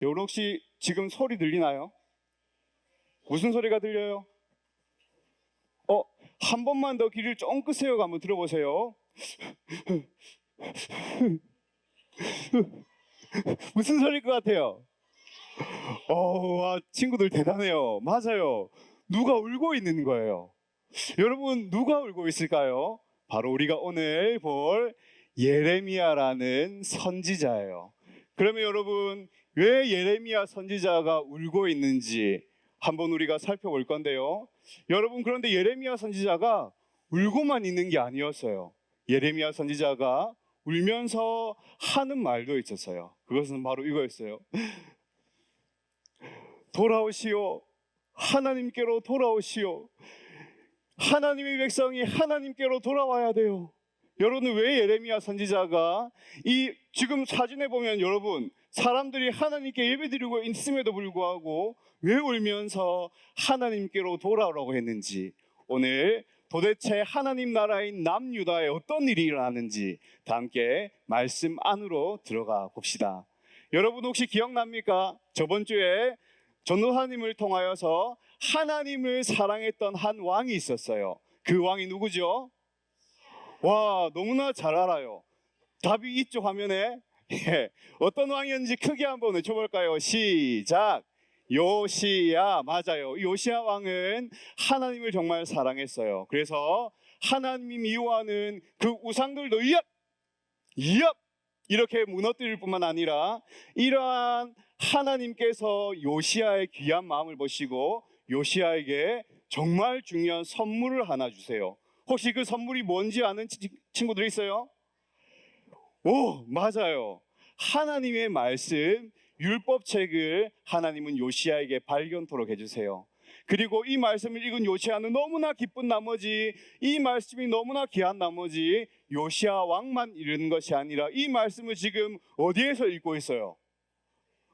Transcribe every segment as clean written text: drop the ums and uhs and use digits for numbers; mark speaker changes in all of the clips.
Speaker 1: 여러분 혹시 지금 소리 들리나요? 무슨 소리가 들려요? 한 번만 더 귀를 쫑긋세우고 한번 들어보세요. 무슨 소리일 것 같아요? 와, 친구들 대단해요. 맞아요. 누가 울고 있는 거예요. 여러분, 누가 울고 있을까요? 바로 우리가 오늘 볼 예레미야라는 선지자예요. 그러면 여러분, 왜 예레미야 선지자가 울고 있는지 한번 우리가 살펴볼 건데요. 여러분, 그런데 예레미야 선지자가 울고만 있는 게 아니었어요. 예레미야 선지자가 울면서 하는 말도 있었어요. 그것은 바로 이거였어요. 돌아오시오. 하나님께로 돌아오시오. 하나님의 백성이 하나님께로 돌아와야 돼요. 여러분, 왜 예레미야 선지자가 지금 사진에 보면 여러분 사람들이 하나님께 예배드리고 있음에도 불구하고 왜 울면서 하나님께로 돌아오라고 했는지, 오늘 도대체 하나님 나라인 남유다에 어떤 일이 일어나는지 다 함께 말씀 안으로 들어가 봅시다. 여러분 혹시 기억납니까? 저번 주에 전도사님을 통하여서 하나님을 사랑했던 한 왕이 있었어요. 그 왕이 누구죠? 와, 너무나 잘 알아요. 답이 이쪽 화면에 어떤 왕이었는지 크게 한번 외쳐볼까요? 시작. 요시야. 맞아요. 요시야 왕은 하나님을 정말 사랑했어요. 그래서 하나님이 미워하는 그 우상들도 이압 이렇게 무너뜨릴 뿐만 아니라 이러한 하나님께서 요시야의 귀한 마음을 보시고 요시야에게 정말 중요한 선물을 하나 주세요. 혹시 그 선물이 뭔지 아는 친구들 있어요? 오, 맞아요. 하나님의 말씀, 율법책을 하나님은 요시야에게 발견토록 해주세요. 그리고 이 말씀을 읽은 요시야는 너무나 기쁜 나머지, 이 말씀이 너무나 귀한 나머지 요시야 왕만 읽는 것이 아니라 이 말씀을 지금 어디에서 읽고 있어요?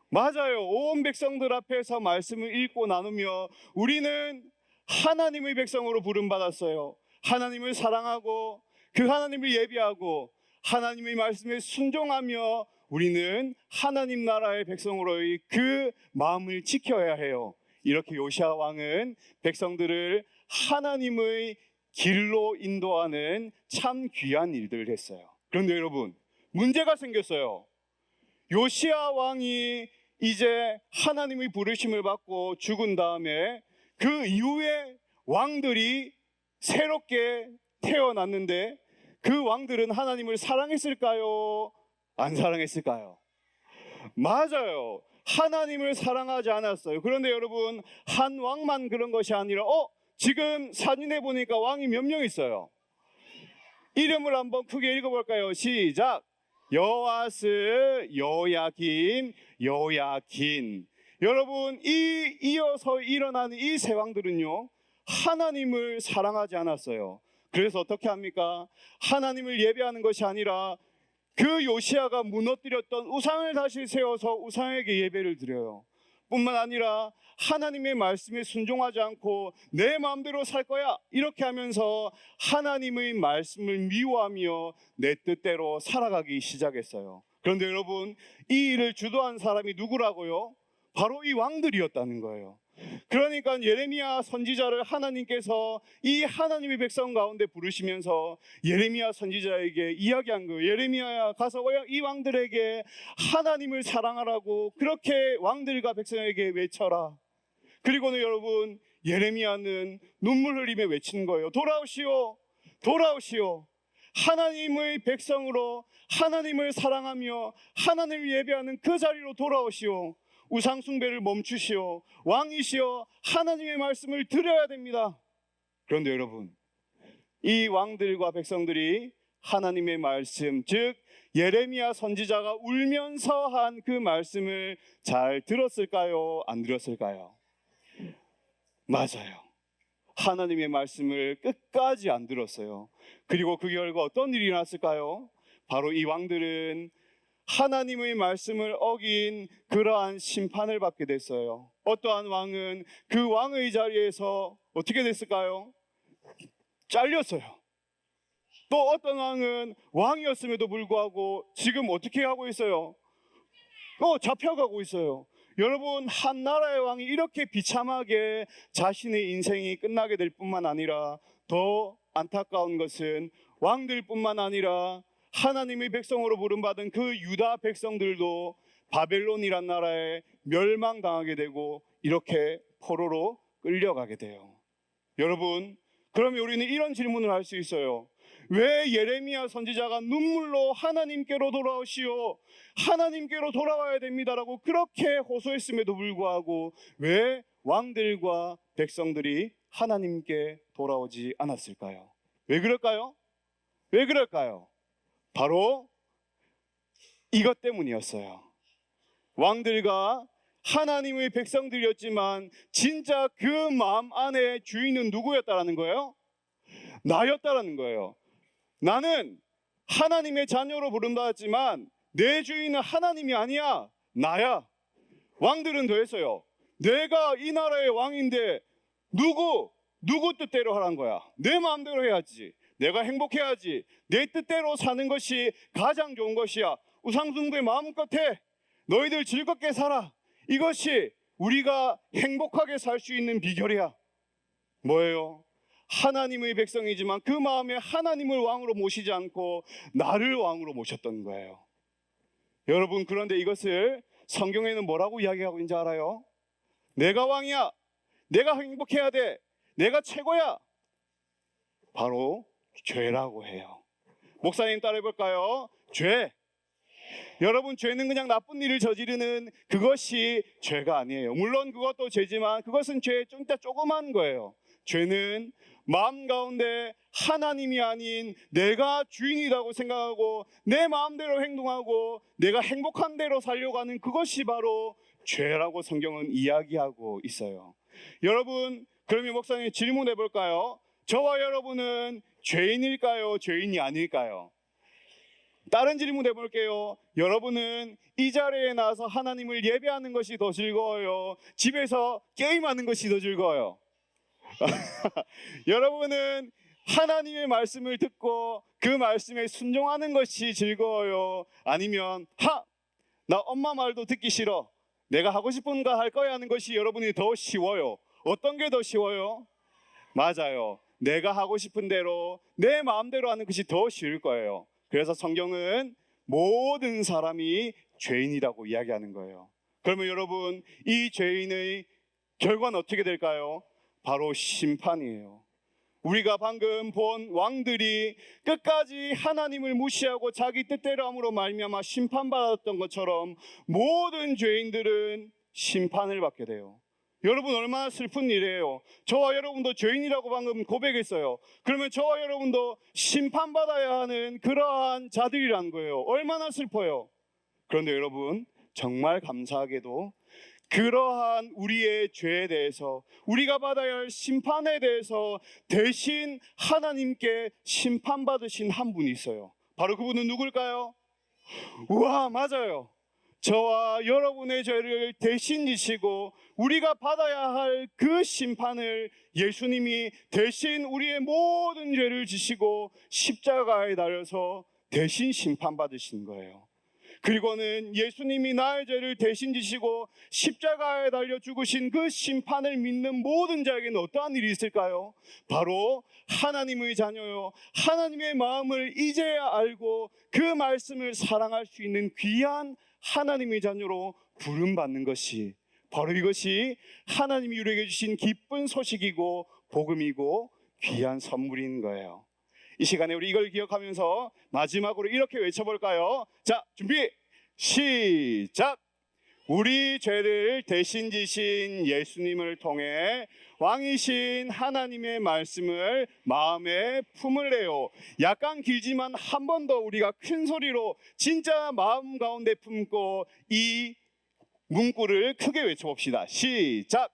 Speaker 1: 맞아요. 온 백성들 앞에서 말씀을 읽고 나누며 우리는 하나님의 백성으로 부름받았어요. 하나님을 사랑하고 그 하나님을 예비하고 하나님의 말씀에 순종하며 우리는 하나님 나라의 백성으로의 그 마음을 지켜야 해요. 이렇게 요시야 왕은 백성들을 하나님의 길로 인도하는 참 귀한 일들을 했어요. 그런데 여러분, 문제가 생겼어요. 요시야 왕이 이제 하나님의 부르심을 받고 죽은 다음에 그 이후에 왕들이 새롭게 태어났는데 그 왕들은 하나님을 사랑했을까요? 안 사랑했을까요? 맞아요. 하나님을 사랑하지 않았어요. 그런데 여러분, 한 왕만 그런 것이 아니라 지금 사진에 보니까 왕이 몇 명 있어요? 이름을 한번 크게 읽어볼까요? 시작. 여호아스, 여호야김, 여호야긴. 여러분, 이어서 일어나는 이 세 왕들은요 하나님을 사랑하지 않았어요. 그래서 어떻게 합니까? 하나님을 예배하는 것이 아니라 그 요시야가 무너뜨렸던 우상을 다시 세워서 우상에게 예배를 드려요. 뿐만 아니라 하나님의 말씀에 순종하지 않고 내 마음대로 살 거야 이렇게 하면서 하나님의 말씀을 미워하며 내 뜻대로 살아가기 시작했어요. 그런데 여러분, 이 일을 주도한 사람이 누구라고요? 바로 이 왕들이었다는 거예요. 그러니까 예레미야 선지자를 하나님께서 이 하나님의 백성 가운데 부르시면서 예레미야 선지자에게 이야기한 거예요. 예레미야야, 가서 이 왕들에게 하나님을 사랑하라고 그렇게 왕들과 백성에게 외쳐라. 그리고는 여러분, 예레미야는 눈물 흘리며 외치는 거예요. 돌아오시오, 돌아오시오. 하나님의 백성으로 하나님을 사랑하며 하나님을 예배하는 그 자리로 돌아오시오. 우상 숭배를 멈추시오. 왕이시여, 하나님의 말씀을 드려야 됩니다. 그런데 여러분, 이 왕들과 백성들이 하나님의 말씀, 즉 예레미야 선지자가 울면서 한 그 말씀을 잘 들었을까요? 안 들었을까요? 맞아요. 하나님의 말씀을 끝까지 안 들었어요. 그리고 그 결과 어떤 일이 일어났을까요? 바로 이 왕들은 하나님의 말씀을 어긴 그러한 심판을 받게 됐어요. 어떠한 왕은 그 왕의 자리에서 어떻게 됐을까요? 잘렸어요. 또 어떤 왕은 왕이었음에도 불구하고 지금 어떻게 하고 있어요? 잡혀가고 있어요. 여러분, 한 나라의 왕이 이렇게 비참하게 자신의 인생이 끝나게 될 뿐만 아니라 더 안타까운 것은 왕들뿐만 아니라 하나님의 백성으로 부름받은 그 유다 백성들도 바벨론이란 나라에 멸망당하게 되고 이렇게 포로로 끌려가게 돼요. 여러분, 그러면 우리는 이런 질문을 할 수 있어요. 왜 예레미야 선지자가 눈물로 하나님께로 돌아오시오, 하나님께로 돌아와야 됩니다라고 그렇게 호소했음에도 불구하고 왜 왕들과 백성들이 하나님께 돌아오지 않았을까요? 왜 그럴까요? 왜 그럴까요? 바로 이것 때문이었어요. 왕들과 하나님의 백성들이었지만 진짜 그 마음 안에 주인은 누구였다라는 거예요? 나였다라는 거예요. 나는 하나님의 자녀로 부름받았지만 내 주인은 하나님이 아니야, 나야. 왕들은 더했어요. 내가 이 나라의 왕인데 누구 뜻대로 하란 거야. 내 마음대로 해야지. 내가 행복해야지. 내 뜻대로 사는 것이 가장 좋은 것이야. 우상숭배 마음껏 해. 너희들 즐겁게 살아. 이것이 우리가 행복하게 살 수 있는 비결이야. 뭐예요? 하나님의 백성이지만 그 마음에 하나님을 왕으로 모시지 않고 나를 왕으로 모셨던 거예요. 여러분, 그런데 이것을 성경에는 뭐라고 이야기하고 있는지 알아요? 내가 왕이야. 내가 행복해야 돼. 내가 최고야. 바로 죄라고 해요. 목사님 따라해 볼까요? 죄. 여러분, 죄는 그냥 나쁜 일을 저지르는 그것이 죄가 아니에요. 물론 그것도 죄지만 그것은 죄의 진짜 조그만 거예요. 죄는 마음 가운데 하나님이 아닌 내가 주인이라고 생각하고 내 마음대로 행동하고 내가 행복한 대로 살려고 하는 그것이 바로 죄라고 성경은 이야기하고 있어요. 여러분, 그러면 목사님 질문해 볼까요? 저와 여러분은 죄인일까요? 죄인이 아닐까요? 다른 질문 해볼게요. 여러분은 이 자리에 나와서 하나님을 예배하는 것이 더 즐거워요? 집에서 게임하는 것이 더 즐거워요? 여러분은 하나님의 말씀을 듣고 그 말씀에 순종하는 것이 즐거워요? 아니면 나 엄마 말도 듣기 싫어, 내가 하고 싶은 거 할 거야 하는 것이 여러분이 더 쉬워요? 어떤 게 더 쉬워요? 맞아요. 내가 하고 싶은 대로 내 마음대로 하는 것이 더 쉬울 거예요. 그래서 성경은 모든 사람이 죄인이라고 이야기하는 거예요. 그러면 여러분, 이 죄인의 결과는 어떻게 될까요? 바로 심판이에요. 우리가 방금 본 왕들이 끝까지 하나님을 무시하고 자기 뜻대로 함으로 말미암아 심판받았던 것처럼 모든 죄인들은 심판을 받게 돼요. 여러분, 얼마나 슬픈 일이에요. 저와 여러분도 죄인이라고 방금 고백했어요. 그러면 저와 여러분도 심판받아야 하는 그러한 자들이라는 거예요. 얼마나 슬퍼요. 그런데 여러분, 정말 감사하게도 그러한 우리의 죄에 대해서, 우리가 받아야 할 심판에 대해서 대신 하나님께 심판받으신 한 분이 있어요. 바로 그분은 누굴까요? 우와, 맞아요. 저와 여러분의 죄를 대신 지시고 우리가 받아야 할 그 심판을 예수님이 대신 우리의 모든 죄를 지시고 십자가에 달려서 대신 심판받으신 거예요. 그리고는 예수님이 나의 죄를 대신 지시고 십자가에 달려 죽으신 그 심판을 믿는 모든 자에게는 어떠한 일이 있을까요? 바로 하나님의 자녀요, 하나님의 마음을 이제야 알고 그 말씀을 사랑할 수 있는 귀한 하나님의 자녀로 부름받는 것이, 바로 이것이 하나님이 우리에게 주신 기쁜 소식이고 복음이고 귀한 선물인 거예요. 이 시간에 우리 이걸 기억하면서 마지막으로 이렇게 외쳐볼까요? 자, 준비 시작. 우리 죄를 대신 지신 예수님을 통해 왕이신 하나님의 말씀을 마음에 품을래요. 약간 길지만 한 번 더 우리가 큰 소리로 진짜 마음 가운데 품고 이 문구를 크게 외쳐봅시다. 시작.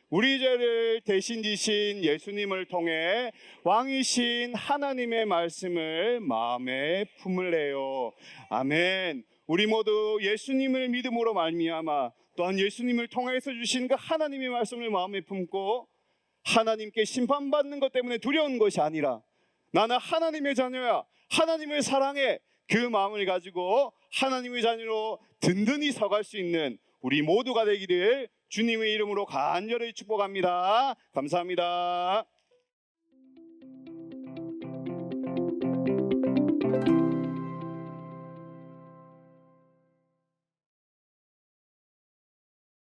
Speaker 1: 우리 죄를 대신 지신 예수님을 통해 왕이신 하나님의 말씀을 마음에 품을래요. 아멘. 우리 모두 예수님을 믿음으로 말미암아 또한 예수님을 통해서 주신 그 하나님의 말씀을 마음에 품고 하나님께 심판받는 것 때문에 두려운 것이 아니라 나는 하나님의 자녀야, 하나님을 사랑해, 그 마음을 가지고 하나님의 자녀로 든든히 서갈 수 있는, 우리 모두가 되기를 주님의 이름으로 간절히 축복합니다. 감사합니다.